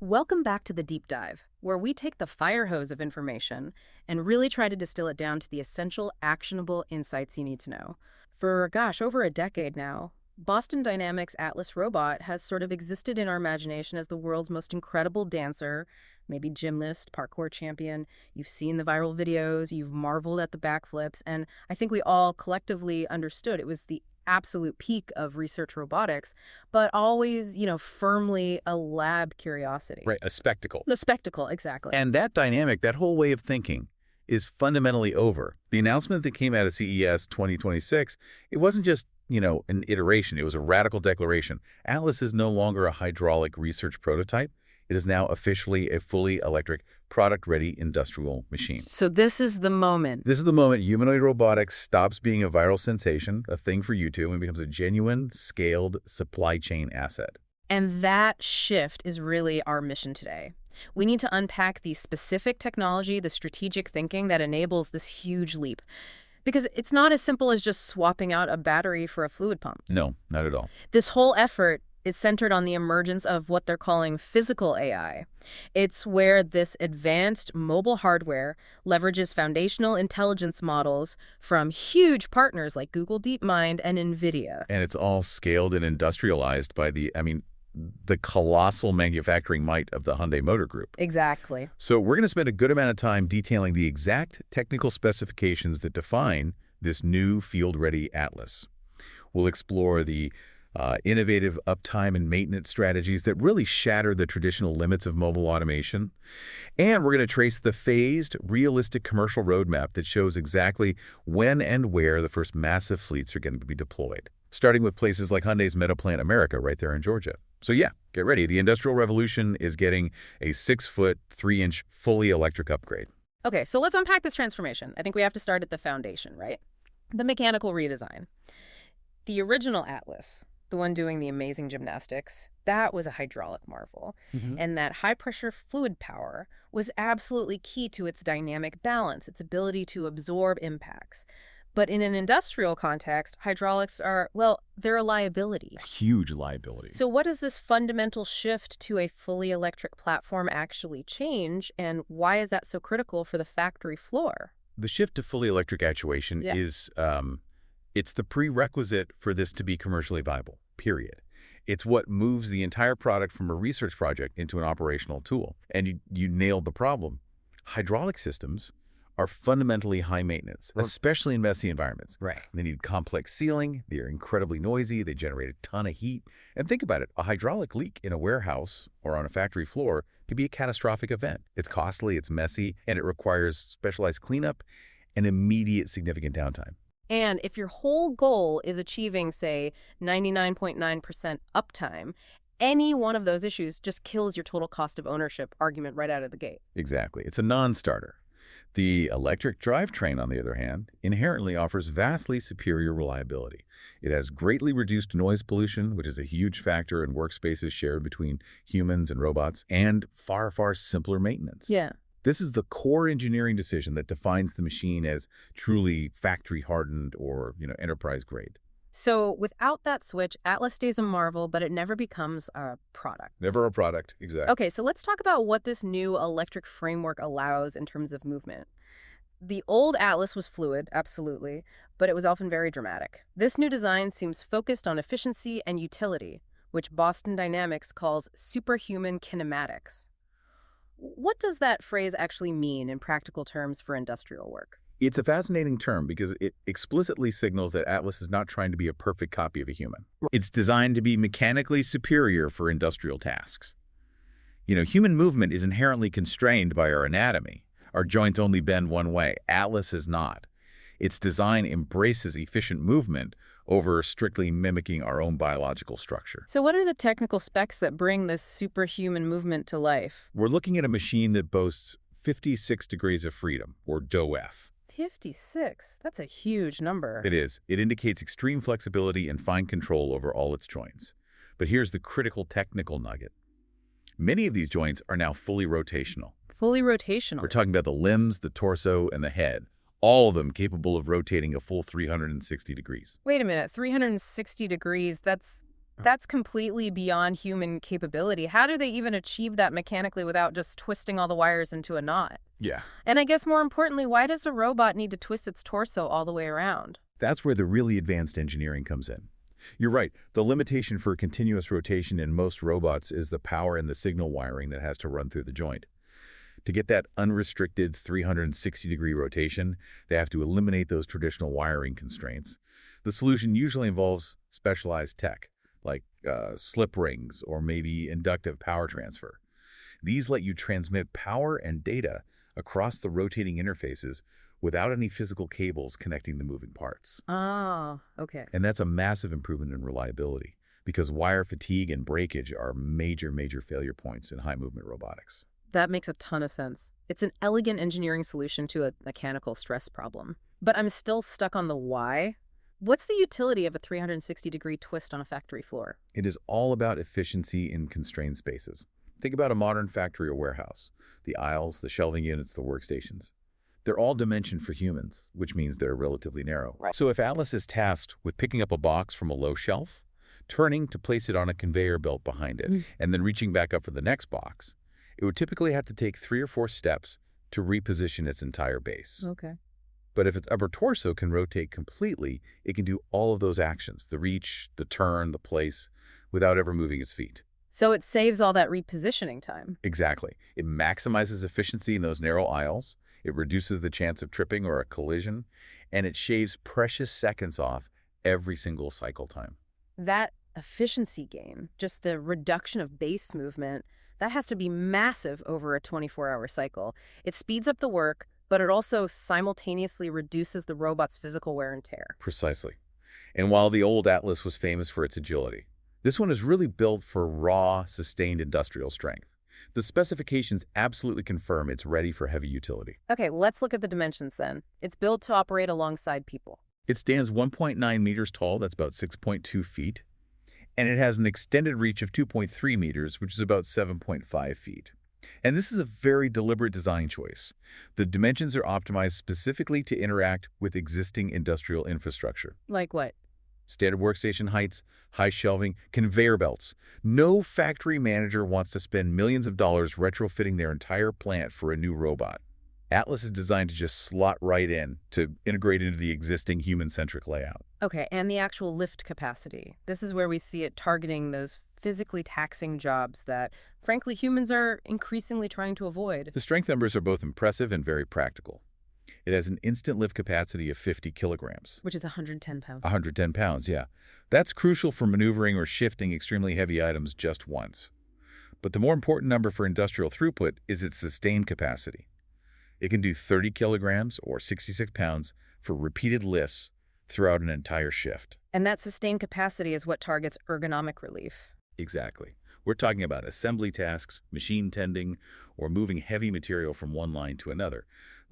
Welcome back to the Deep Dive, where we take the fire hose of information and really try to distill it down to the essential, actionable insights you need to know. For, gosh, over a decade now, Boston Dynamics' Atlas robot has sort of existed in our imagination as the world's most incredible dancer, maybe gymnast, parkour champion. You've seen the viral videos, you've marveled at the backflips, and I think we all collectively understood it was the absolute peak of research robotics, but always, firmly a lab curiosity. Right, a spectacle. The spectacle, exactly. And that dynamic, that whole way of thinking, is fundamentally over. The announcement that came out of CES 2026, it wasn't just, an iteration. It was a radical declaration. Atlas is no longer a hydraulic research prototype. It is now officially a fully electric, product-ready industrial machine. So this is the moment. This is the moment humanoid robotics stops being a viral sensation, a thing for YouTube, and becomes a genuine, scaled supply chain asset. And that shift is really our mission today. We need to unpack the specific technology, the strategic thinking that enables this huge leap. Because it's not as simple as just swapping out a battery for a fluid pump. No, not at all. This whole effort is centered on the emergence of what they're calling physical AI. It's where this advanced mobile hardware leverages foundational intelligence models from huge partners like Google DeepMind and NVIDIA. And it's all scaled and industrialized by the colossal manufacturing might of the Hyundai Motor Group. Exactly. So we're going to spend a good amount of time detailing the exact technical specifications that define this new field-ready Atlas. We'll explore the innovative uptime and maintenance strategies that really shatter the traditional limits of mobile automation. And we're going to trace the phased, realistic commercial roadmap that shows exactly when and where the first massive fleets are going to be deployed, starting with places like Hyundai's Meta Plant America right there in Georgia. So yeah, get ready. The Industrial Revolution is getting a 6-foot, 3-inch fully electric upgrade. Okay, so let's unpack this transformation. I think we have to start at the foundation, right? The mechanical redesign. The original Atlas, the one doing the amazing gymnastics, that was a hydraulic marvel. And that high-pressure fluid power was absolutely key to its dynamic balance, its ability to absorb impacts. But in an industrial context, hydraulics are, they're a liability. A huge liability. So what does this fundamental shift to a fully electric platform actually change, and why is that so critical for the factory floor? The shift to fully electric actuation is, it's the prerequisite for this to be commercially viable, period. It's what moves the entire product from a research project into an operational tool. And you nailed the problem. Hydraulic systems are fundamentally high maintenance, especially in messy environments. Right. They need complex sealing, they're incredibly noisy, they generate a ton of heat. And think about it, a hydraulic leak in a warehouse or on a factory floor can be a catastrophic event. It's costly, it's messy, and it requires specialized cleanup and immediate significant downtime. And if your whole goal is achieving, say, 99.9% uptime, any one of those issues just kills your total cost of ownership argument right out of the gate. Exactly. It's a non-starter. The electric drivetrain, on the other hand, inherently offers vastly superior reliability. It has greatly reduced noise pollution, which is a huge factor in workspaces shared between humans and robots, and far, far simpler maintenance. Yeah. This is the core engineering decision that defines the machine as truly factory-hardened or, enterprise-grade. So without that switch, Atlas stays a marvel, but it never becomes a product. Never a product, exactly. Okay, so let's talk about what this new electric framework allows in terms of movement. The old Atlas was fluid, absolutely, but it was often very dramatic. This new design seems focused on efficiency and utility, which Boston Dynamics calls superhuman kinematics. What does that phrase actually mean in practical terms for industrial work? It's a fascinating term because it explicitly signals that Atlas is not trying to be a perfect copy of a human. It's designed to be mechanically superior for industrial tasks. Human movement is inherently constrained by our anatomy. Our joints only bend one way. Atlas is not. Its design embraces efficient movement over strictly mimicking our own biological structure. So what are the technical specs that bring this superhuman movement to life? We're looking at a machine that boasts 56 degrees of freedom, or DOF. 56? That's a huge number. It is. It indicates extreme flexibility and fine control over all its joints. But here's the critical technical nugget. Many of these joints are now fully rotational. Fully rotational? We're talking about the limbs, the torso, and the head. All of them capable of rotating a full 360 degrees. Wait a minute, 360 degrees, that's That's completely beyond human capability. How do they even achieve that mechanically without just twisting all the wires into a knot? Yeah. And I guess more importantly, why does a robot need to twist its torso all the way around? That's where the really advanced engineering comes in. You're right. The limitation for continuous rotation in most robots is the power and the signal wiring that has to run through the joint. To get that unrestricted 360-degree rotation, they have to eliminate those traditional wiring constraints. The solution usually involves specialized tech, like slip rings or maybe inductive power transfer. These let you transmit power and data across the rotating interfaces without any physical cables connecting the moving parts. Oh, okay. And that's a massive improvement in reliability because wire fatigue and breakage are major failure points in high-movement robotics. That makes a ton of sense. It's an elegant engineering solution to a mechanical stress problem. But I'm still stuck on the why. What's the utility of a 360-degree twist on a factory floor? It is all about efficiency in constrained spaces. Think about a modern factory or warehouse. The aisles, the shelving units, the workstations. They're all dimensioned for humans, which means they're relatively narrow. Right. So if Atlas is tasked with picking up a box from a low shelf, turning to place it on a conveyor belt behind it, and then reaching back up for the next box, it would typically have to take 3 or 4 steps to reposition its entire base. Okay. But if its upper torso can rotate completely, it can do all of those actions, the reach, the turn, the place, without ever moving its feet. So it saves all that repositioning time. Exactly. It maximizes efficiency in those narrow aisles, it reduces the chance of tripping or a collision, and it shaves precious seconds off every single cycle time. That efficiency gain, just the reduction of base movement, that has to be massive over a 24-hour cycle. It speeds up the work, but it also simultaneously reduces the robot's physical wear and tear. Precisely. And while the old Atlas was famous for its agility, this one is really built for raw, sustained industrial strength. The specifications absolutely confirm it's ready for heavy utility. Okay, let's look at the dimensions then. It's built to operate alongside people. It stands 1.9 meters tall, that's about 6.2 feet, and it has an extended reach of 2.3 meters, which is about 7.5 feet. And this is a very deliberate design choice. The dimensions are optimized specifically to interact with existing industrial infrastructure. Like what? Standard workstation heights, high shelving, conveyor belts. No factory manager wants to spend millions of dollars retrofitting their entire plant for a new robot. Atlas is designed to just slot right in, to integrate into the existing human-centric layout. Okay, and the actual lift capacity. This is where we see it targeting those physically taxing jobs that, frankly, humans are increasingly trying to avoid. The strength numbers are both impressive and very practical. It has an instant lift capacity of 50 kilograms. Which is 110 pounds. 110 pounds, yeah. That's crucial for maneuvering or shifting extremely heavy items just once. But the more important number for industrial throughput is its sustained capacity. It can do 30 kilograms or 66 pounds for repeated lifts throughout an entire shift. And that sustained capacity is what targets ergonomic relief. Exactly. We're talking about assembly tasks, machine tending, or moving heavy material from one line to another.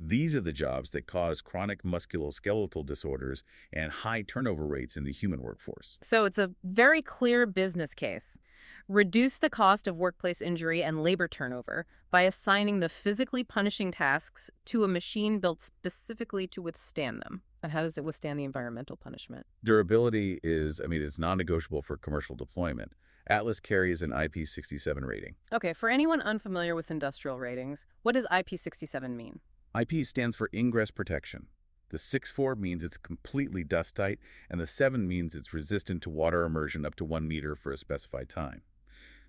These are the jobs that cause chronic musculoskeletal disorders and high turnover rates in the human workforce. So it's a very clear business case. Reduce the cost of workplace injury and labor turnover by assigning the physically punishing tasks to a machine built specifically to withstand them. And how does it withstand the environmental punishment? Durability it's non-negotiable for commercial deployment. Atlas carries an IP67 rating. Okay, for anyone unfamiliar with industrial ratings, what does IP67 mean? IP stands for ingress protection. The 6.4 means it's completely dust tight, and the 7 means it's resistant to water immersion up to 1 meter for a specified time.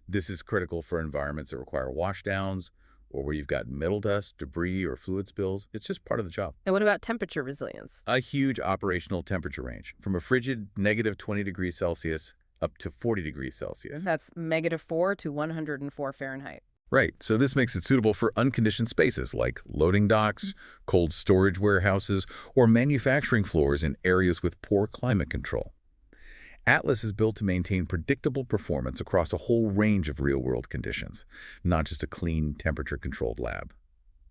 This is critical for environments that require washdowns, or where you've got metal dust, debris, or fluid spills. It's just part of the job. And what about temperature resilience? A huge operational temperature range, from a frigid negative 20 degrees Celsius up to 40 degrees Celsius. That's -4 to 104 Fahrenheit. Right, so this makes it suitable for unconditioned spaces like loading docks, cold storage warehouses, or manufacturing floors in areas with poor climate control. Atlas is built to maintain predictable performance across a whole range of real-world conditions, not just a clean, temperature-controlled lab.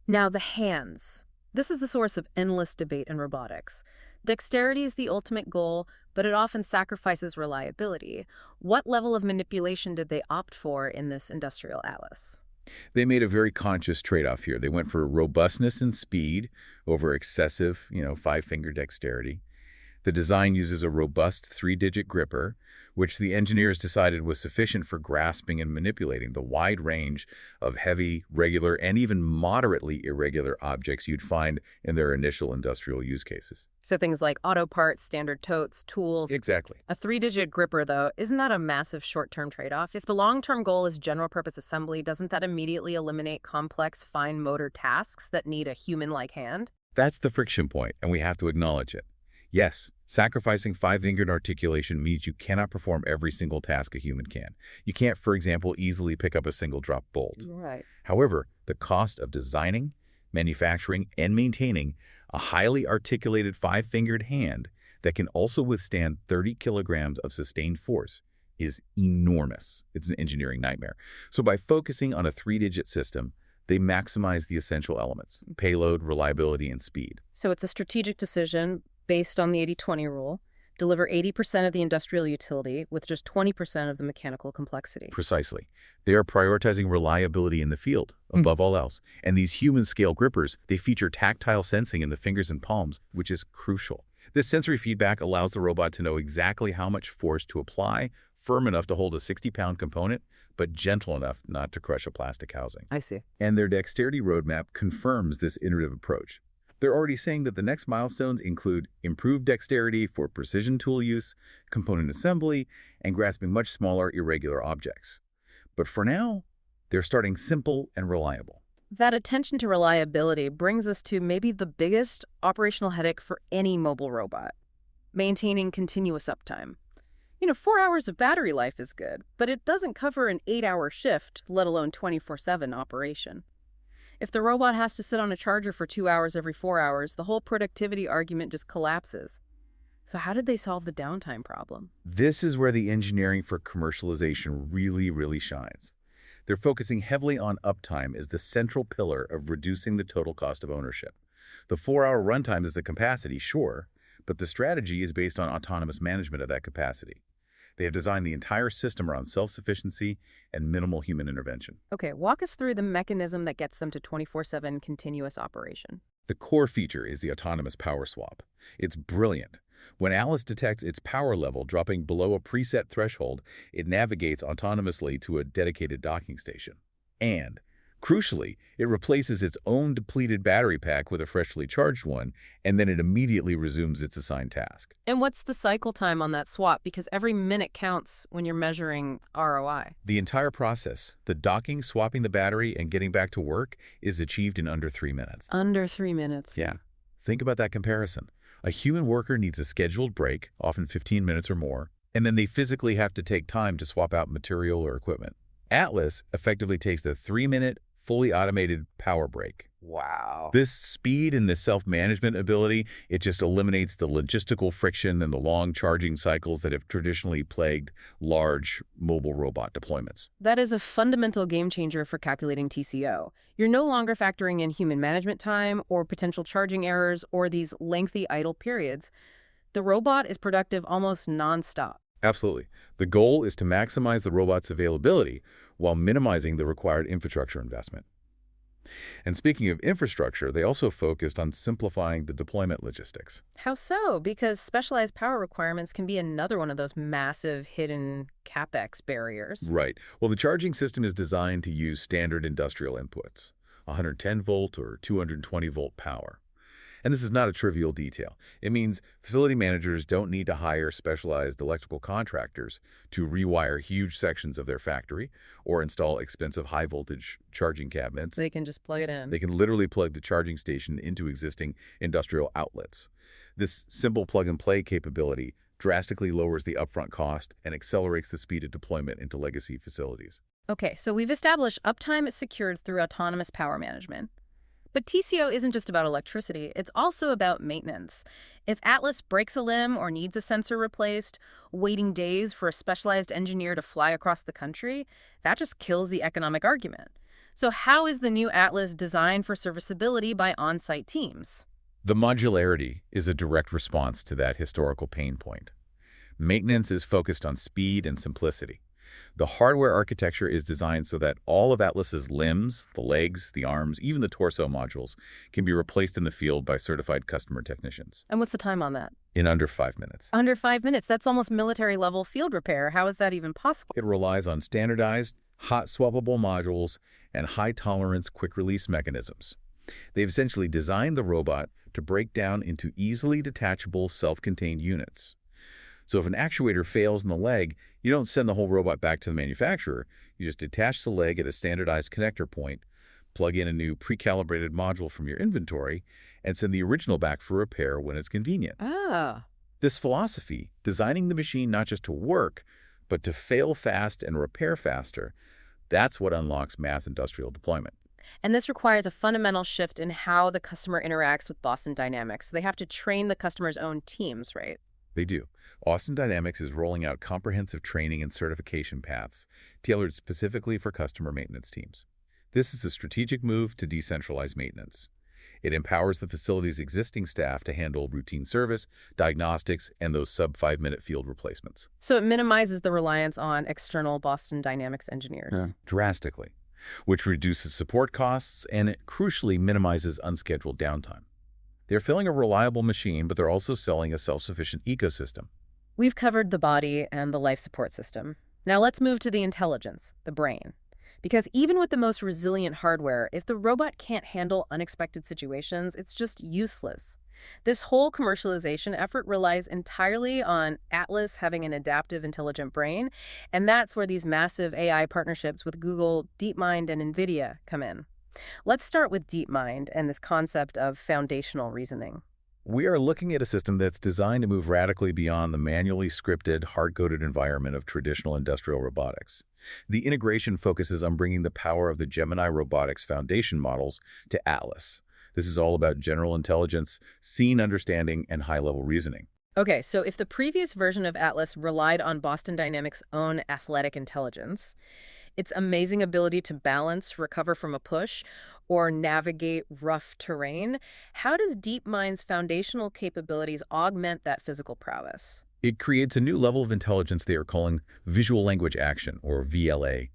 Now, the hands. This is the source of endless debate in robotics. Dexterity is the ultimate goal, but it often sacrifices reliability. What level of manipulation did they opt for in this industrial Atlas? They made a very conscious trade-off here. They went for robustness and speed over excessive, 5-finger dexterity. The design uses a robust 3-digit gripper, which the engineers decided was sufficient for grasping and manipulating the wide range of heavy, regular, and even moderately irregular objects you'd find in their initial industrial use cases. So things like auto parts, standard totes, tools. Exactly. A 3-digit gripper, though, isn't that a massive short-term trade-off? If the long-term goal is general-purpose assembly, doesn't that immediately eliminate complex, fine motor tasks that need a human-like hand? That's the friction point, and we have to acknowledge it. Yes, sacrificing 5-fingered articulation means you cannot perform every single task a human can. You can't, for example, easily pick up a single drop bolt. Right. However, the cost of designing, manufacturing, and maintaining a highly articulated 5-fingered hand that can also withstand 30 kilograms of sustained force is enormous. It's an engineering nightmare. So by focusing on a 3-digit system, they maximize the essential elements: payload, reliability, and speed. So it's a strategic decision based on the 80-20 rule. Deliver 80% of the industrial utility with just 20% of the mechanical complexity. Precisely. They are prioritizing reliability in the field, above all else. And these human-scale grippers, they feature tactile sensing in the fingers and palms, which is crucial. This sensory feedback allows the robot to know exactly how much force to apply, firm enough to hold a 60-pound component, but gentle enough not to crush a plastic housing. I see. And their dexterity roadmap confirms this iterative approach. They're already saying that the next milestones include improved dexterity for precision tool use, component assembly, and grasping much smaller, irregular objects. But for now, they're starting simple and reliable. That attention to reliability brings us to maybe the biggest operational headache for any mobile robot: maintaining continuous uptime. 4 hours of battery life is good, but it doesn't cover an 8-hour shift, let alone 24/7 operation. If the robot has to sit on a charger for 2 hours every 4 hours, the whole productivity argument just collapses. So how did they solve the downtime problem? This is where the engineering for commercialization really shines. They're focusing heavily on uptime as the central pillar of reducing the total cost of ownership. The 4-hour runtime is the capacity, sure, but the strategy is based on autonomous management of that capacity. They have designed the entire system around self-sufficiency and minimal human intervention. Okay, walk us through the mechanism that gets them to 24/7 continuous operation. The core feature is the autonomous power swap. It's brilliant. When Alice detects its power level dropping below a preset threshold, it navigates autonomously to a dedicated docking station. And, crucially, it replaces its own depleted battery pack with a freshly charged one, and then it immediately resumes its assigned task. And what's the cycle time on that swap? Because every minute counts when you're measuring ROI. The entire process, the docking, swapping the battery, and getting back to work, is achieved in under 3 minutes. Under 3 minutes. Yeah. Think about that comparison. A human worker needs a scheduled break, often 15 minutes or more, and then they physically have to take time to swap out material or equipment. Atlas effectively takes the 3-minute, fully automated power break. Wow. This speed and this self-management ability, it just eliminates the logistical friction and the long charging cycles that have traditionally plagued large mobile robot deployments. That is a fundamental game changer for calculating TCO. You're no longer factoring in human management time or potential charging errors or these lengthy idle periods. The robot is productive almost nonstop. Absolutely. The goal is to maximize the robot's availability while minimizing the required infrastructure investment. And speaking of infrastructure, they also focused on simplifying the deployment logistics. How so? Because specialized power requirements can be another one of those massive hidden CapEx barriers. Right. Well, the charging system is designed to use standard industrial inputs, 110-volt or 220-volt power. And this is not a trivial detail. It means facility managers don't need to hire specialized electrical contractors to rewire huge sections of their factory or install expensive high-voltage charging cabinets. They can just plug it in. They can literally plug the charging station into existing industrial outlets. This simple plug-and-play capability drastically lowers the upfront cost and accelerates the speed of deployment into legacy facilities. Okay, so we've established uptime is secured through autonomous power management. But TCO isn't just about electricity, it's also about maintenance. If Atlas breaks a limb or needs a sensor replaced, waiting days for a specialized engineer to fly across the country, that just kills the economic argument. So how is the new Atlas designed for serviceability by on-site teams? The modularity is a direct response to that historical pain point. Maintenance is focused on speed and simplicity. The hardware architecture is designed so that all of Atlas's limbs, the legs, the arms, even the torso modules, can be replaced in the field by certified customer technicians. And what's the time on that? in under 5 minutes. Under 5 minutes, that's almost military-level field repair. How is that even possible? It relies on standardized, hot-swappable modules and high-tolerance quick-release mechanisms. They've essentially designed the robot to break down into easily detachable, self-contained units. So if an actuator fails in the leg, you don't send the whole robot back to the manufacturer. You just detach the leg at a standardized connector point, plug in a new pre-calibrated module from your inventory, and send the original back for repair when it's convenient. Ah. This philosophy, designing the machine not just to work, but to fail fast and repair faster, that's what unlocks mass industrial deployment. And this requires a fundamental shift in how the customer interacts with Boston Dynamics. They have to train the customer's own teams, right? They do. Boston Dynamics is rolling out comprehensive training and certification paths tailored specifically for customer maintenance teams. This is a strategic move to decentralize maintenance. It empowers the facility's existing staff to handle routine service, diagnostics, and those sub-5-minute field replacements. So it minimizes the reliance on external Boston Dynamics engineers. Drastically, which reduces support costs and it crucially minimizes unscheduled downtime. They're filling a reliable machine, but they're also selling a self-sufficient ecosystem. We've covered the body and the life support system. Now let's move to the intelligence, the brain. Because even with the most resilient hardware, if the robot can't handle unexpected situations, it's just useless. This whole commercialization effort relies entirely on Atlas having an adaptive, intelligent brain, and that's where these massive AI partnerships with Google, DeepMind, and NVIDIA come in. Let's start with DeepMind and this concept of foundational reasoning. We are looking at a system that's designed to move radically beyond the manually scripted, hard-coded environment of traditional industrial robotics. The integration focuses on bringing the power of the Gemini robotics foundation models to Atlas. This is all about general intelligence, scene understanding, and high-level reasoning. Okay, so if the previous version of Atlas relied on Boston Dynamics' own athletic intelligence, its amazing ability to balance, recover from a push, or navigate rough terrain, how does DeepMind's foundational capabilities augment that physical prowess? It creates a new level of intelligence they are calling visual language action, or VLA,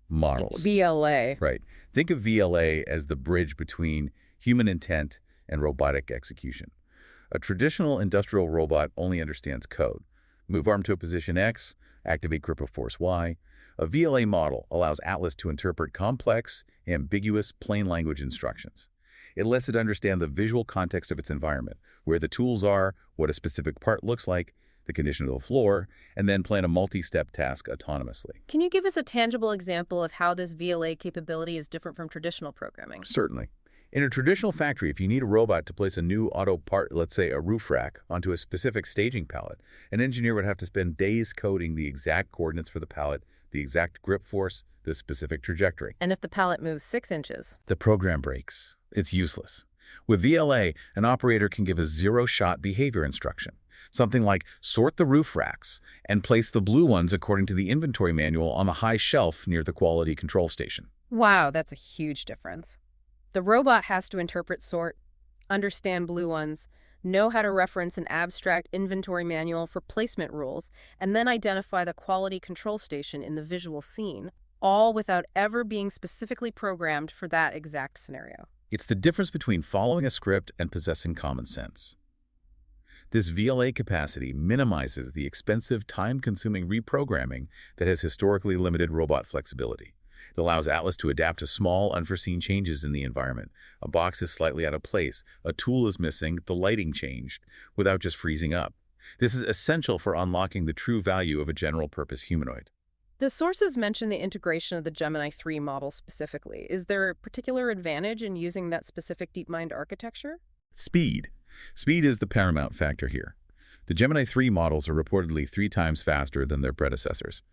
models. VLA. Right. Think of VLA as the bridge between human intent and robotic execution. A traditional industrial robot only understands code. Move arm to a position X, activate grip of force Y. A VLA model allows Atlas to interpret complex, ambiguous, plain language instructions. It lets it understand the visual context of its environment, where the tools are, what a specific part looks like, the condition of the floor, and then plan a multi-step task autonomously. Can you give us a tangible example of how this VLA capability is different from traditional programming? Certainly. In a traditional factory, if you need a robot to place a new auto part, let's say a roof rack, onto a specific staging pallet, an engineer would have to spend days coding the exact coordinates for the pallet, the exact grip force, the specific trajectory. And if the pallet moves 6 inches? The program breaks. It's useless. With VLA, an operator can give a zero-shot behavior instruction. Something like sort the roof racks and place the blue ones according to the inventory manual on the high shelf near the quality control station. Wow, that's a huge difference. The robot has to interpret sort, understand blue ones, know how to reference an abstract inventory manual for placement rules, and then identify the quality control station in the visual scene, all without ever being specifically programmed for that exact scenario. It's the difference between following a script and possessing common sense. This VLA capacity minimizes the expensive, time-consuming reprogramming that has historically limited robot flexibility. It allows Atlas to adapt to small, unforeseen changes in the environment. A box is slightly out of place, a tool is missing, the lighting changed, without just freezing up. This is essential for unlocking the true value of a general-purpose humanoid. The sources mention the integration of the Gemini 3 model specifically. Is there a particular advantage in using that specific DeepMind architecture? Speed. Speed is the paramount factor here. The Gemini 3 models are reportedly 3 times faster than their predecessors.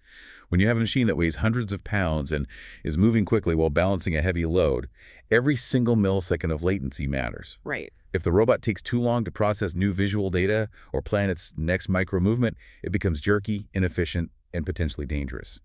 When you have a machine that weighs hundreds of pounds and is moving quickly while balancing a heavy load, every single millisecond of latency matters. Right. If the robot takes too long to process new visual data or plan its next micro movement, it becomes jerky, inefficient, and potentially dangerous.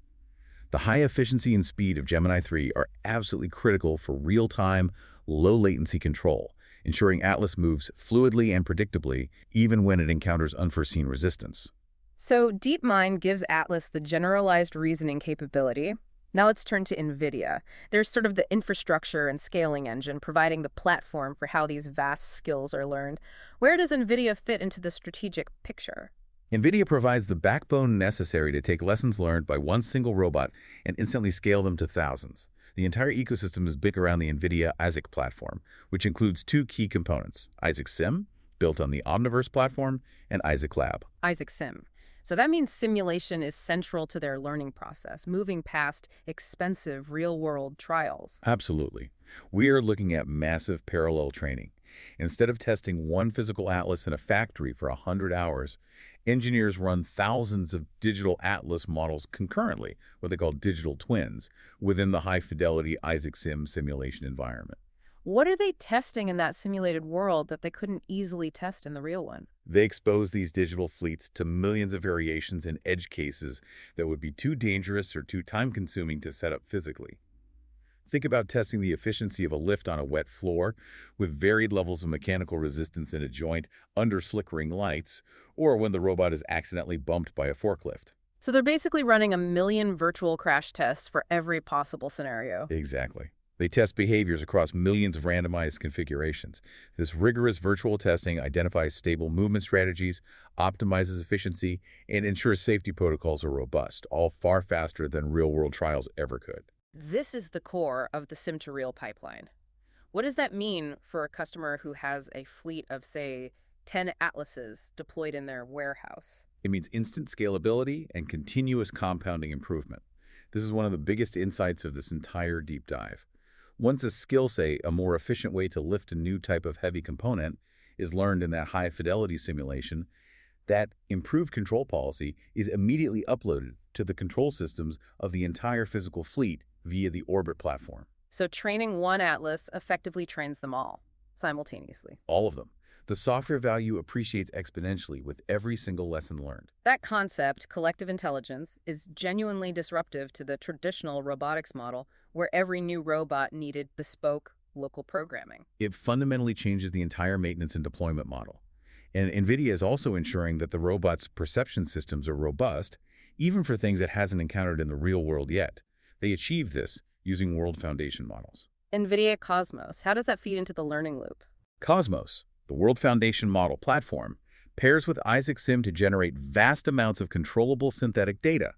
The high efficiency and speed of Gemini 3 are absolutely critical for real-time, low-latency control, ensuring Atlas moves fluidly and predictably, even when it encounters unforeseen resistance. So DeepMind gives Atlas the generalized reasoning capability, Now let's turn to NVIDIA. There's sort of the infrastructure and scaling engine, providing the platform for how these vast skills are learned. Where does NVIDIA fit into the strategic picture? NVIDIA provides the backbone necessary to take lessons learned by one single robot and instantly scale them to thousands. The entire ecosystem is built around the NVIDIA Isaac platform, which includes two key components: Isaac Sim, built on the Omniverse platform, and Isaac Lab. Isaac Sim. So that means simulation is central to their learning process, moving past expensive real-world trials. Absolutely. We are looking at massive parallel training. Instead of testing one physical atlas in a factory for 100 hours, engineers run thousands of digital atlas models concurrently, what they call digital twins, within the high-fidelity Isaac Sim simulation environment. What are they testing in that simulated world that they couldn't easily test in the real one? They expose these digital fleets to millions of variations and edge cases that would be too dangerous or too time-consuming to set up physically. Think about testing the efficiency of a lift on a wet floor with varied levels of mechanical resistance in a joint under flickering lights, or when the robot is accidentally bumped by a forklift. So they're basically running a million virtual crash tests for every possible scenario. Exactly. They test behaviors across millions of randomized configurations. This rigorous virtual testing identifies stable movement strategies, optimizes efficiency, and ensures safety protocols are robust, all far faster than real-world trials ever could. This is the core of the sim-to-real pipeline. What does that mean for a customer who has a fleet of, say, 10 atlases deployed in their warehouse? It means instant scalability and continuous compounding improvement. This is one of the biggest insights of this entire deep dive. Once a skill, say, a more efficient way to lift a new type of heavy component, is learned in that high-fidelity simulation, that improved control policy is immediately uploaded to the control systems of the entire physical fleet via the Orbit platform. So training one atlas effectively trains them all simultaneously. All of them. The software value appreciates exponentially with every single lesson learned. That concept, collective intelligence, is genuinely disruptive to the traditional robotics model where every new robot needed bespoke local programming. It fundamentally changes the entire maintenance and deployment model. And NVIDIA is also ensuring that the robot's perception systems are robust, even for things it hasn't encountered in the real world yet. They achieve this using world foundation models. NVIDIA Cosmos, how does that feed into the learning loop? Cosmos, the World Foundation Model platform, pairs with Isaac Sim to generate vast amounts of controllable synthetic data.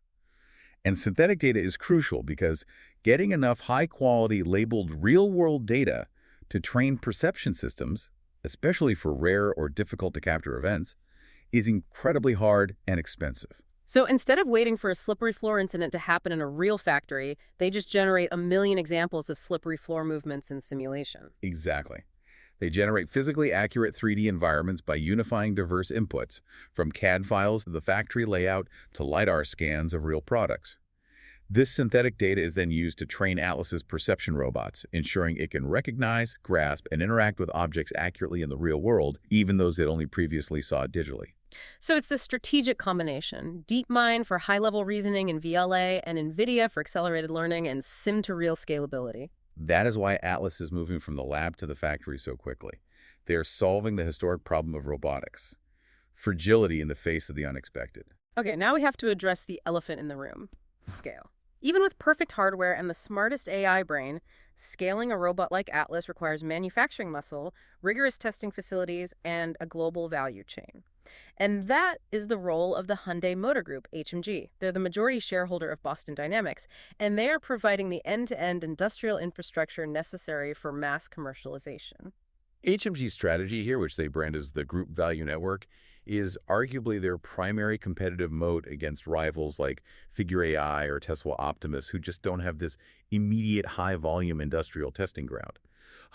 And synthetic data is crucial because getting enough high-quality labeled real-world data to train perception systems, especially for rare or difficult-to-capture events, is incredibly hard and expensive. So instead of waiting for a slippery floor incident to happen in a real factory, they just generate a million examples of slippery floor movements in simulation. Exactly. They generate physically accurate 3D environments by unifying diverse inputs, from CAD files to the factory layout to LiDAR scans of real products. This synthetic data is then used to train Atlas's perception robots, ensuring it can recognize, grasp, and interact with objects accurately in the real world, even those it only previously saw digitally. So it's this strategic combination: DeepMind for high-level reasoning in VLA, and NVIDIA for accelerated learning and sim-to-real scalability. That is why Atlas is moving from the lab to the factory so quickly. They are solving the historic problem of robotics: fragility in the face of the unexpected. Okay, now we have to address the elephant in the room: scale. Even with perfect hardware and the smartest AI brain, scaling a robot like Atlas requires manufacturing muscle, rigorous testing facilities, and a global value chain. And that is the role of the Hyundai Motor Group, HMG. They're the majority shareholder of Boston Dynamics, and they are providing the end-to-end industrial infrastructure necessary for mass commercialization. HMG's strategy here, which they brand as the Group Value Network, is arguably their primary competitive moat against rivals like Figure AI or Tesla Optimus, who just don't have this immediate high-volume industrial testing ground.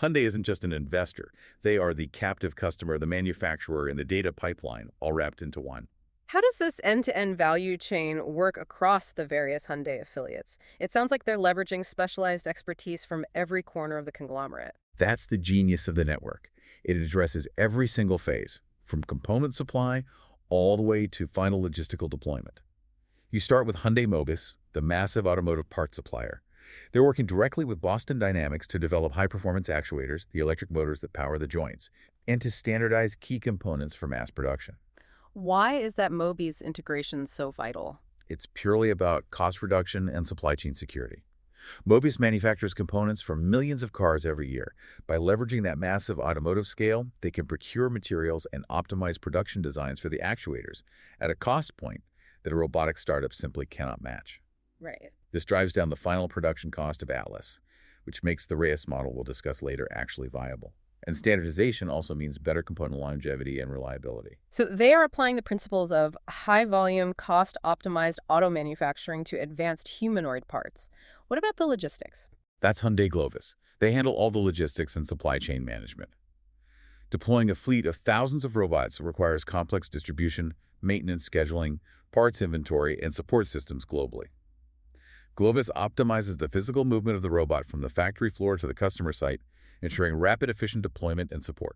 Hyundai isn't just an investor. They are the captive customer, the manufacturer, and the data pipeline, all wrapped into one. How does this end-to-end value chain work across the various Hyundai affiliates? It sounds like they're leveraging specialized expertise from every corner of the conglomerate. That's the genius of the network. It addresses every single phase, from component supply all the way to final logistical deployment. You start with Hyundai Mobis, the massive automotive parts supplier. They're working directly with Boston Dynamics to develop high-performance actuators, the electric motors that power the joints, and to standardize key components for mass production. Why is that Mobi's integration so vital? It's purely about cost reduction and supply chain security. Mobius manufactures components for millions of cars every year. By leveraging that massive automotive scale, they can procure materials and optimize production designs for the actuators at a cost point that a robotic startup simply cannot match. Right. This drives down the final production cost of Atlas, which makes the Reyes model we'll discuss later actually viable. And standardization also means better component longevity and reliability. So they are applying the principles of high-volume, cost-optimized auto manufacturing to advanced humanoid parts. What about the logistics? That's Hyundai Glovis. They handle all the logistics and supply chain management. Deploying a fleet of thousands of robots requires complex distribution, maintenance scheduling, parts inventory, and support systems globally. Glovis optimizes the physical movement of the robot from the factory floor to the customer site, ensuring rapid, efficient deployment and support.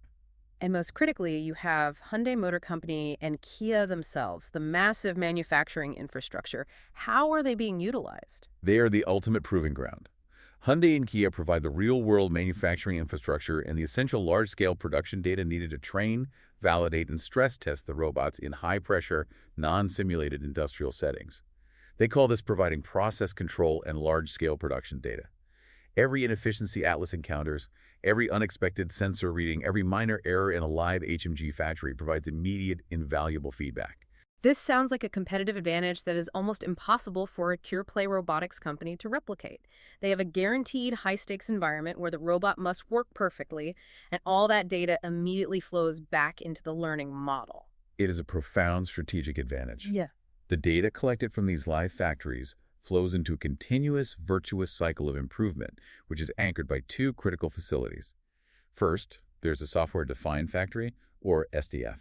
And most critically, you have Hyundai Motor Company and Kia themselves, the massive manufacturing infrastructure. How are they being utilized? They are the ultimate proving ground. Hyundai and Kia provide the real-world manufacturing infrastructure and the essential large-scale production data needed to train, validate, and stress test the robots in high-pressure, non-simulated industrial settings. They call this providing process control and large-scale production data. Every inefficiency Atlas encounters, every unexpected sensor reading, every minor error in a live HMG factory provides immediate, invaluable feedback. This sounds like a competitive advantage that is almost impossible for a pure-play robotics company to replicate. They have a guaranteed high-stakes environment where the robot must work perfectly, and all that data immediately flows back into the learning model. It is a profound strategic advantage. Yeah. The data collected from these live factories flows into a continuous, virtuous cycle of improvement, which is anchored by two critical facilities. First, there's a software-defined factory, or SDF.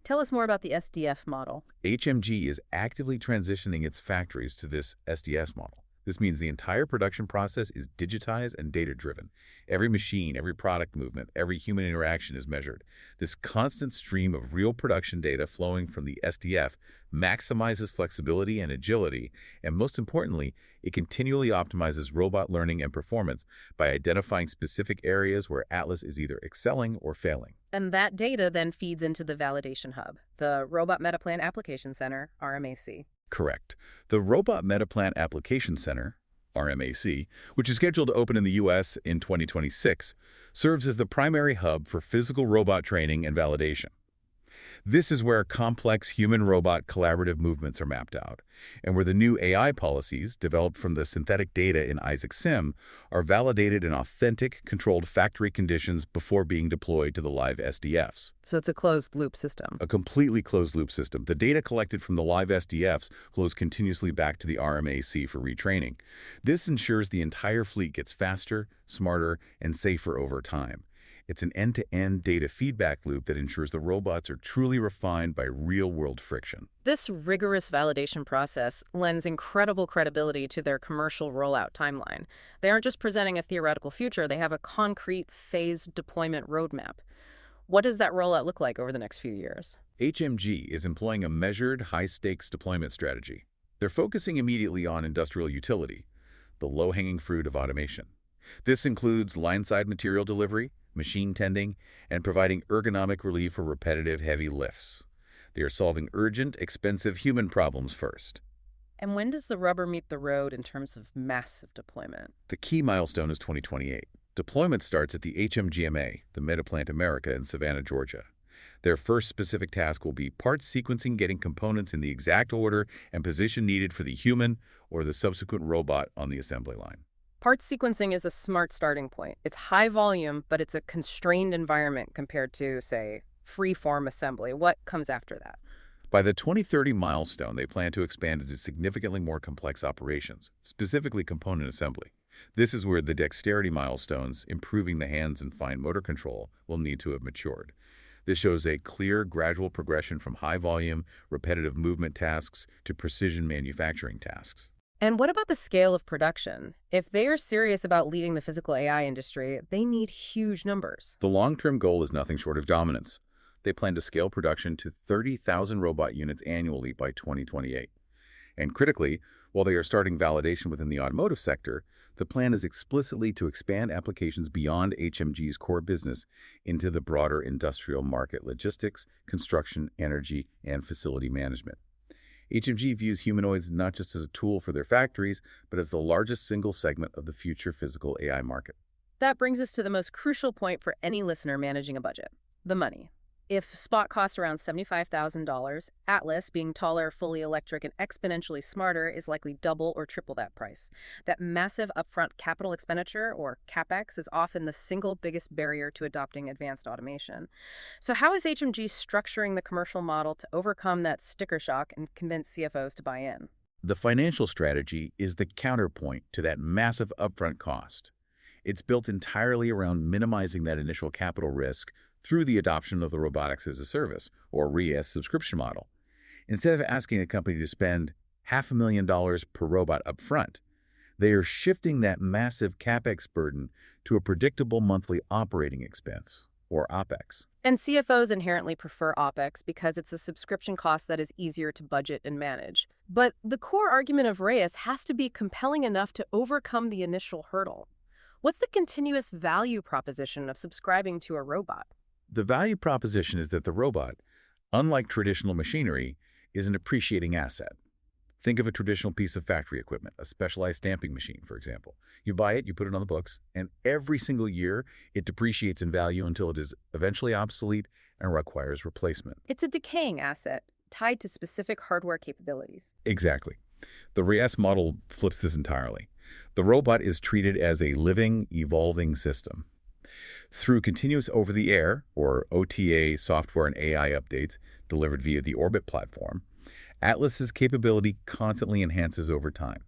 Tell us more about the SDF model. HMG is actively transitioning its factories to this SDS model. This means the entire production process is digitized and data-driven. Every machine, every product movement, every human interaction is measured. This constant stream of real production data flowing from the SDF maximizes flexibility and agility, and most importantly, it continually optimizes robot learning and performance by identifying specific areas where Atlas is either excelling or failing. And that data then feeds into the validation hub, the Robot Metaplan Application Center, RMAC. Correct. The Robot Metaplan Application Center, RMAC, which is scheduled to open in the U.S. in 2026, serves as the primary hub for physical robot training and validation. This is where complex human-robot collaborative movements are mapped out, and where the new AI policies, developed from the synthetic data in Isaac Sim, are validated in authentic, controlled factory conditions before being deployed to the live SDFs. So it's a closed-loop system. A completely closed-loop system. The data collected from the live SDFs flows continuously back to the RMAC for retraining. This ensures the entire fleet gets faster, smarter, and safer over time. It's an end-to-end data feedback loop that ensures the robots are truly refined by real-world friction. This rigorous validation process lends incredible credibility to their commercial rollout timeline. They aren't just presenting a theoretical future, they have a concrete phased deployment roadmap. What does that rollout look like over the next few years? HMG is employing a measured, high-stakes deployment strategy. They're focusing immediately on industrial utility, the low-hanging fruit of automation. This includes line-side material delivery, machine tending, and providing ergonomic relief for repetitive, heavy lifts. They are solving urgent, expensive human problems first. And when does the rubber meet the road in terms of massive deployment? The key milestone is 2028. Deployment starts at the HMGMA, the Metaplant America in Savannah, Georgia. Their first specific task will be parts sequencing, getting components in the exact order and position needed for the human or the subsequent robot on the assembly line. Parts sequencing is a smart starting point. It's high volume, but it's a constrained environment compared to, say, free-form assembly. What comes after that? By the 2030 milestone, they plan to expand into significantly more complex operations, specifically component assembly. This is where the dexterity milestones, improving the hands and fine motor control, will need to have matured. This shows a clear, gradual progression from high-volume, repetitive movement tasks to precision manufacturing tasks. And what about the scale of production? If they are serious about leading the physical AI industry, they need huge numbers. The long-term goal is nothing short of dominance. They plan to scale production to 30,000 robot units annually by 2028. And critically, while they are starting validation within the automotive sector, the plan is explicitly to expand applications beyond HMG's core business into the broader industrial market: logistics, construction, energy, and facility management. HMG views humanoids not just as a tool for their factories, but as the largest single segment of the future physical AI market. That brings us to the most crucial point for any listener managing a budget: the money. If Spot costs around $75,000, Atlas, being taller, fully electric, and exponentially smarter, is likely double or triple that price. That massive upfront capital expenditure, or CapEx, is often the single biggest barrier to adopting advanced automation. So how is HMG structuring the commercial model to overcome that sticker shock and convince CFOs to buy in? The financial strategy is the counterpoint to that massive upfront cost. It's built entirely around minimizing that initial capital risk through the adoption of the Robotics as a Service, or RES subscription model. Instead of asking a company to spend $500,000 per robot upfront, they are shifting that massive CapEx burden to a predictable monthly operating expense, or OpEx. And CFOs inherently prefer OpEx because it's a subscription cost that is easier to budget and manage. But the core argument of RES has to be compelling enough to overcome the initial hurdle. What's the continuous value proposition of subscribing to a robot? The value proposition is that the robot, unlike traditional machinery, is an appreciating asset. Think of a traditional piece of factory equipment, a specialized stamping machine, for example. You buy it, you put it on the books, and every single year it depreciates in value until it is eventually obsolete and requires replacement. It's a decaying asset tied to specific hardware capabilities. Exactly. The RES model flips this entirely. The robot is treated as a living, evolving system. Through continuous over-the-air, or OTA, software and AI updates delivered via the Orbit platform, Atlas's capability constantly enhances over time.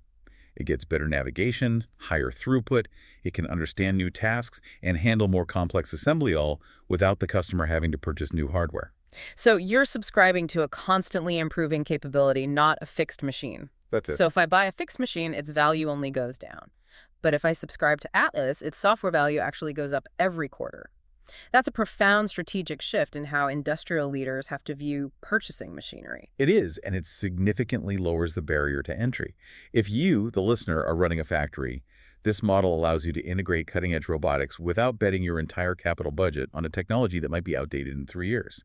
It gets better navigation, higher throughput, it can understand new tasks, and handle more complex assembly, all without the customer having to purchase new hardware. So you're subscribing to a constantly improving capability, not a fixed machine. That's it. So if I buy a fixed machine, its value only goes down. But if I subscribe to Atlas, its software value actually goes up every quarter. That's a profound strategic shift in how industrial leaders have to view purchasing machinery. It is, and it significantly lowers the barrier to entry. If you, the listener, are running a factory, this model allows you to integrate cutting-edge robotics without betting your entire capital budget on a technology that might be outdated in 3 years.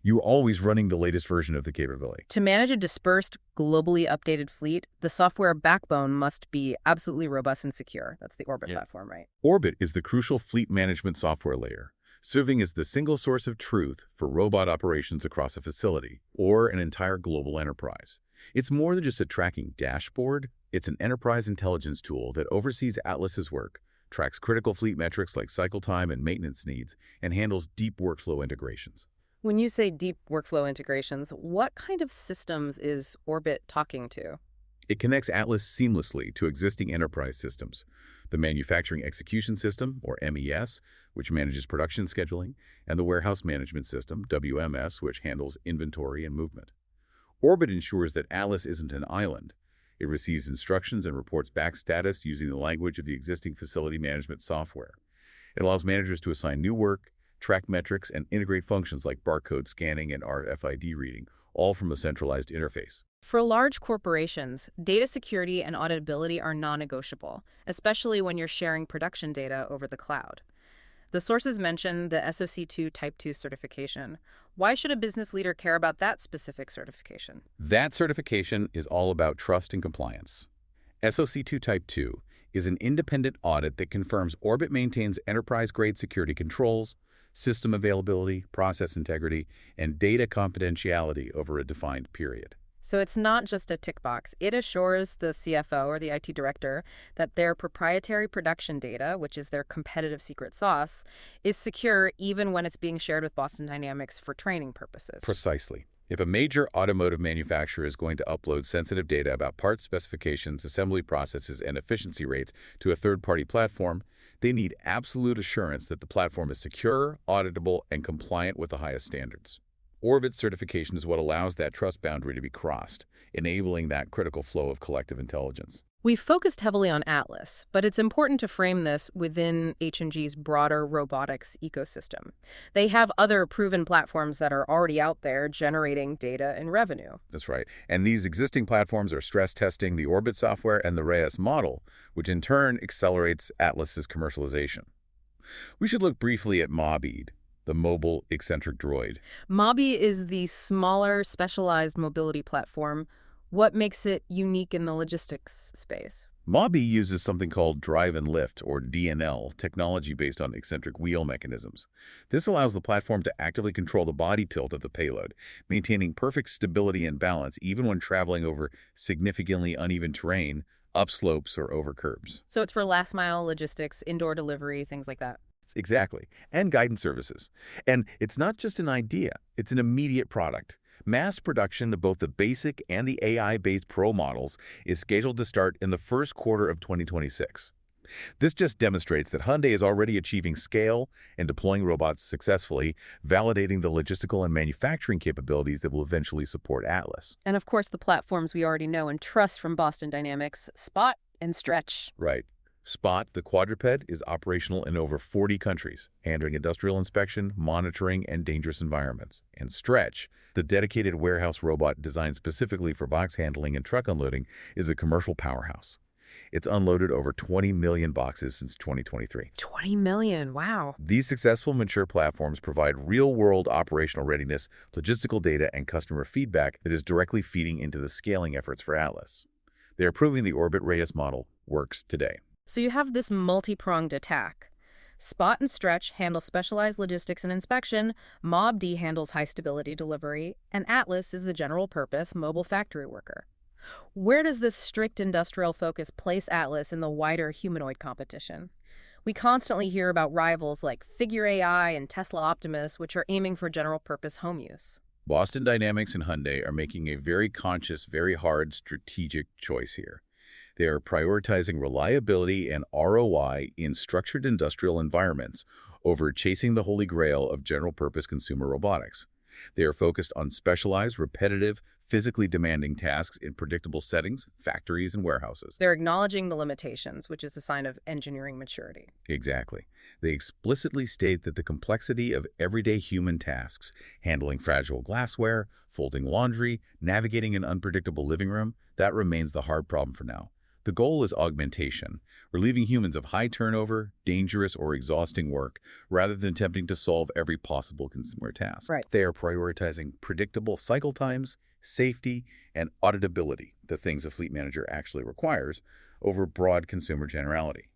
You're always running the latest version of the capability. To manage a dispersed, globally updated fleet, the software backbone must be absolutely robust and secure. That's the Orbit platform, right? Orbit is the crucial fleet management software layer, serving as the single source of truth for robot operations across a facility or an entire global enterprise. It's more than just a tracking dashboard. It's an enterprise intelligence tool that oversees Atlas's work, tracks critical fleet metrics like cycle time and maintenance needs, and handles deep workflow integrations. When you say deep workflow integrations, what kind of systems is Orbit talking to? It connects Atlas seamlessly to existing enterprise systems, the Manufacturing Execution System, or MES, which manages production scheduling, and the Warehouse Management System, WMS, which handles inventory and movement. Orbit ensures that Atlas isn't an island. It receives instructions and reports back status using the language of the existing facility management software. It allows managers to assign new work, track metrics, and integrate functions like barcode scanning and RFID reading, all from a centralized interface. For large corporations, data security and auditability are non-negotiable, especially when you're sharing production data over the cloud. The sources mention the SOC2 Type 2 certification. Why should a business leader care about that specific certification? That certification is all about trust and compliance. SOC2 Type 2 is an independent audit that confirms Orbit maintains enterprise-grade security controls, system availability, process integrity, and data confidentiality over a defined period. So it's not just a tick box. It assures the CFO or the IT director that their proprietary production data, which is their competitive secret sauce, is secure even when it's being shared with Boston Dynamics for training purposes. Precisely. If a major automotive manufacturer is going to upload sensitive data about parts specifications, assembly processes, and efficiency rates to a third-party platform, they need absolute assurance that the platform is secure, auditable, and compliant with the highest standards. Orbit certification is what allows that trust boundary to be crossed, enabling that critical flow of collective intelligence. We've focused heavily on Atlas, but it's important to frame this within H&G's broader robotics ecosystem. They have other proven platforms that are already out there generating data and revenue. That's right. And these existing platforms are stress testing the Orbit software and the RES model, which in turn accelerates Atlas's commercialization. We should look briefly at Mobid, the mobile eccentric droid. Mobby is the smaller, specialized mobility platform What makes it unique in the logistics space? MOBI uses something called drive and lift, or DNL, technology based on eccentric wheel mechanisms. This allows the platform to actively control the body tilt of the payload, maintaining perfect stability and balance even when traveling over significantly uneven terrain, upslopes, or over curbs. So it's for last mile logistics, indoor delivery, things like that. Exactly. And guidance services. And it's not just an idea, it's an immediate product. Mass production of both the basic and the AI-based Pro models is scheduled to start in the first quarter of 2026. This just demonstrates that Hyundai is already achieving scale and deploying robots successfully, validating the logistical and manufacturing capabilities that will eventually support Atlas. And of course, the platforms we already know and trust from Boston Dynamics, Spot and Stretch. Right. Spot, the quadruped, is operational in over 40 countries, handling industrial inspection, monitoring, and dangerous environments. And Stretch, the dedicated warehouse robot designed specifically for box handling and truck unloading, is a commercial powerhouse. It's unloaded over 20 million boxes since 2023. 20 million, wow. These successful mature platforms provide real-world operational readiness, logistical data, and customer feedback that is directly feeding into the scaling efforts for Atlas. They are proving the Orbit Reyes model works today. So you have this multi-pronged attack. Spot and Stretch handle specialized logistics and inspection, MobD handles high-stability delivery, and Atlas is the general-purpose mobile factory worker. Where does this strict industrial focus place Atlas in the wider humanoid competition? We constantly hear about rivals like Figure AI and Tesla Optimus, which are aiming for general-purpose home use. Boston Dynamics and Hyundai are making a very conscious, very hard strategic choice here. They are prioritizing reliability and ROI in structured industrial environments over chasing the holy grail of general-purpose consumer robotics. They are focused on specialized, repetitive, physically demanding tasks in predictable settings, factories, and warehouses. They're acknowledging the limitations, which is a sign of engineering maturity. Exactly. They explicitly state that the complexity of everyday human tasks, handling fragile glassware, folding laundry, navigating an unpredictable living room, that remains the hard problem for now. The goal is augmentation, relieving humans of high turnover, dangerous, or exhausting work, rather than attempting to solve every possible consumer task. Right. They are prioritizing predictable cycle times, safety, and auditability, the things a fleet manager actually requires, over broad consumer generality.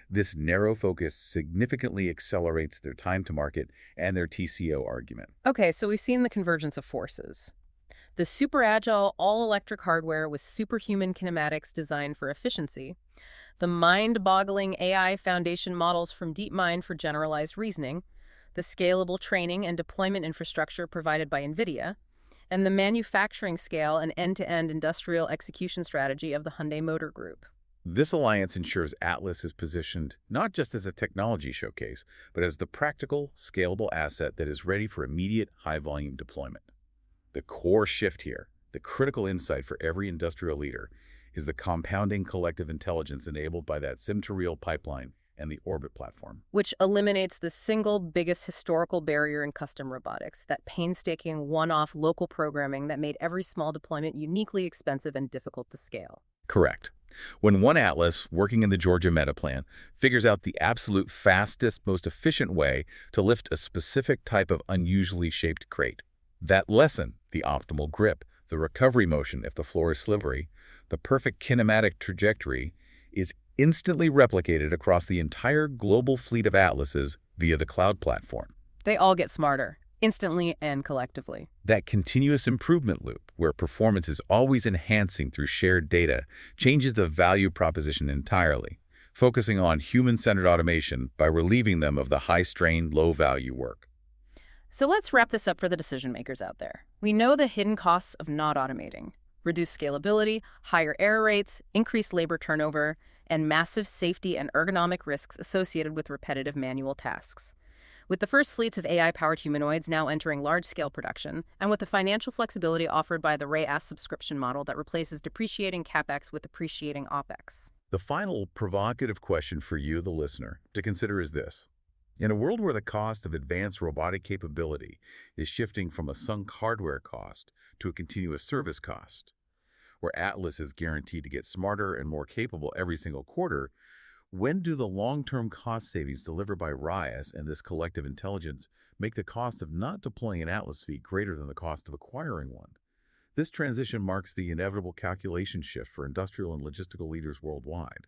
This narrow focus significantly accelerates their time to market and their TCO argument. Okay, so we've seen the convergence of forces. The super agile, all-electric hardware with superhuman kinematics designed for efficiency, the mind-boggling AI foundation models from DeepMind for generalized reasoning, the scalable training and deployment infrastructure provided by NVIDIA, and the manufacturing scale and end-to-end industrial execution strategy of the Hyundai Motor Group. This alliance ensures Atlas is positioned not just as a technology showcase, but as the practical, scalable asset that is ready for immediate, high-volume deployment. The core shift here, the critical insight for every industrial leader, is the compounding collective intelligence enabled by that sim-to-real pipeline and the Orbit platform. Which eliminates the single biggest historical barrier in custom robotics, that painstaking one-off local programming that made every small deployment uniquely expensive and difficult to scale. Correct. When one Atlas, working in the Georgia Meta Plant, figures out the absolute fastest, most efficient way to lift a specific type of unusually shaped crate, that lesson, the optimal grip, the recovery motion if the floor is slippery, the perfect kinematic trajectory, is instantly replicated across the entire global fleet of Atlases via the cloud platform. They all get smarter, instantly and collectively. That continuous improvement loop, where performance is always enhancing through shared data, changes the value proposition entirely, focusing on human-centered automation by relieving them of the high-strain, low-value work. So let's wrap this up for the decision makers out there. We know the hidden costs of not automating: reduced scalability, higher error rates, increased labor turnover, and massive safety and ergonomic risks associated with repetitive manual tasks. With the first fleets of AI-powered humanoids now entering large-scale production, and with the financial flexibility offered by the RAAS subscription model that replaces depreciating CapEx with appreciating OpEx. The final provocative question for you, the listener, to consider is this. In a world where the cost of advanced robotic capability is shifting from a sunk hardware cost to a continuous service cost, where Atlas is guaranteed to get smarter and more capable every single quarter, when do the long-term cost savings delivered by RAAS and this collective intelligence make the cost of not deploying an Atlas fleet greater than the cost of acquiring one? This transition marks the inevitable calculation shift for industrial and logistical leaders worldwide.